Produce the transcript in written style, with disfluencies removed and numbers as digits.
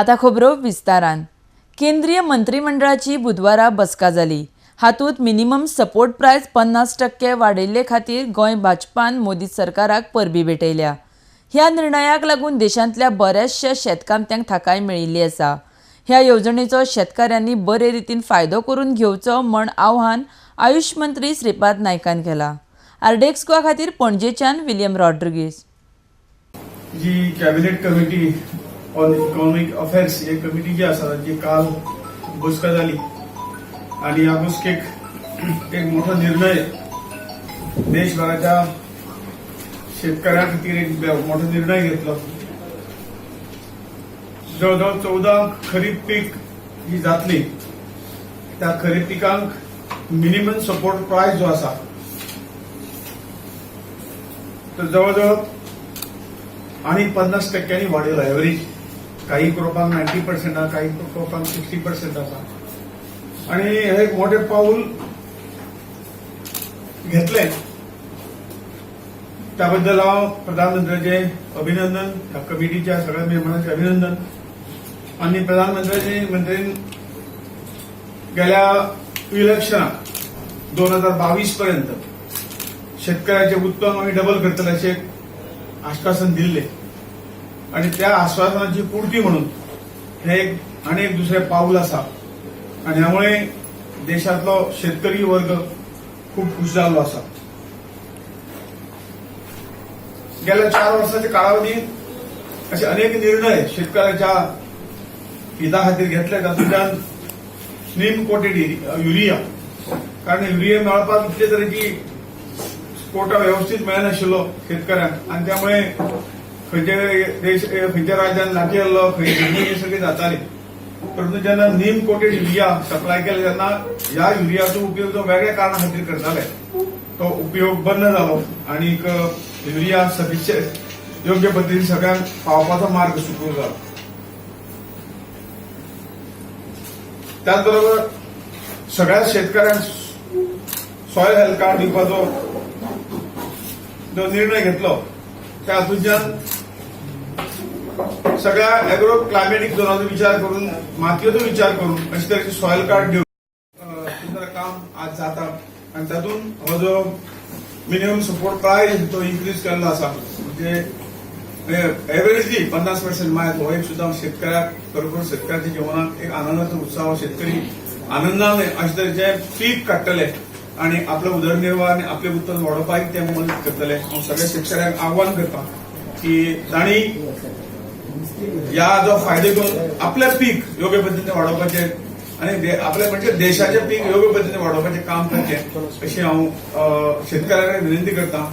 आता खबरो विस्तारान। केंद्रीय मंत्रिमंडळाची बुधवारा बसका जाली। हातूंत मिनिमम सपोर्ट प्रायस 50% वाडयल्ले खातीर गोंय भाजपान मोदी सरकाराक परबी भेटयल्या। ह्या निर्णयाक लागून देशांतल्या बऱ्याचशा शेतकामत्यांक थाकाय मेळिल्ली आसा। ह्या येवजणेचो शेतकाऱ्यांनी बरे रितीन फायदो करून घेवचो म्हण आव्हान आयुष मंत्री श्रीपाद नायकान केला। आरडेक्स गोवा खातीर पणजेच्यान विलियम रॉड्रिगीस। जी cabinet committee on economic affairs ही कमिटी जी आसा जी काल बसका जाली आणि ह्या बसकेक एक मोठो निर्णय देशभराच्या शेतकऱ्यां खातीर एक मोठो निर्णय घेतलो। जवळजवळ 14 खरीप पीक ही जातली त्या खरीप पिकांक मिनिमम सपोर्ट प्राइस जो आसा तो जवळजवळ आणि 50% वाढयलो एव्हरेज। काही क्रोपांक 90% आसा, काही क्रोपांक 60% आसा आणि हे एक मोठे पाऊल घेतले त्याबद्दल हांव प्रधानमंत्र्याचे अभिनंदन, ह्या कमिटीच्या सगळ्या मेंबरांचे अभिनंदन। आणि प्रधानमंत्र्यांनी गेल्या इलेक्शनाक 2022 पर्यंत शेतकऱ्याचे उत्पन्न आम्ही डबल करतले असे आश्वासन दिले आणि त्या आश्वासनाची पूर्ती म्हणून हे एक आणि एक दुसरे पाऊल आसा आणि ह्यामुळे देशातलो शेतकरी वर्ग खूप खुश जाल्लो आसा। गेल्या 4 वर्षाच्या कालावधीत असे अनेक निर्णय शेतकऱ्याच्या हिता खातीर घेतले, तातूंतल्यान स्नीम कोटेड युरिया, कारण युरिया मेळपाक इतले तरेची कोटा व्यवस्थित मेळनाशिल्लो शेतकऱ्यांक आणि त्यामुळे खंयच्या राज्यात लागीं आसलो खंय हे सगळे जाताले। परंतु जेन्ना नीम कोटेड युरिया सप्लाय केले तेन्ना ह्या युरियाचो उपयोग जो वेगळ्या कारणा खातीर करताले तो उपयोग बंद जालो आणि युरिया सफिशियंट योग्य पद्दतीन सगळ्यांक पावपाचो मार्ग सुकून जालो। त्याच बरोबर सगळ्या शेतकऱ्यांक सॉयल हेल्थ कार्ड दिवपाचो जो निर्णय घेतलो त्या हातूंतल्यान सगळ्या एग्रो क्लायमॅटीक झोनाचो विचार करून, मातयेचो विचार करून अशे तरेचे सॉयल कार्ड दिवन काम आज जाता आणि तातूंत हो जो मिनिमम सपोर्ट प्राइस तो इन्क्रीज केल्लो आसा म्हणजे एव्हरेजली 50% मात हो एक सुद्दां शेतकऱ्याक खरोखर शेतकऱ्याच्या जिवनात एक आनंदाचो उत्सव। शेतकरी आनंदान अशे तरेचे पीक काडटले आणि आपलो उदरनिर्वाह आणि आपले उत्पन्न वाडोवपाक ते मदत करतले। हांव सगळ्या शेतकऱ्यांक आव्हान करता की तांणी ह्या जो फायदो घेवन आपले पीक योग्य पद्दतीन वाडोवपाचे आणि आपले म्हणजे देशाचे पीक योग्य पद्दतीन वाडोवपाचें काम करचें अशी हांव शेतकऱ्यांक विनंती करता।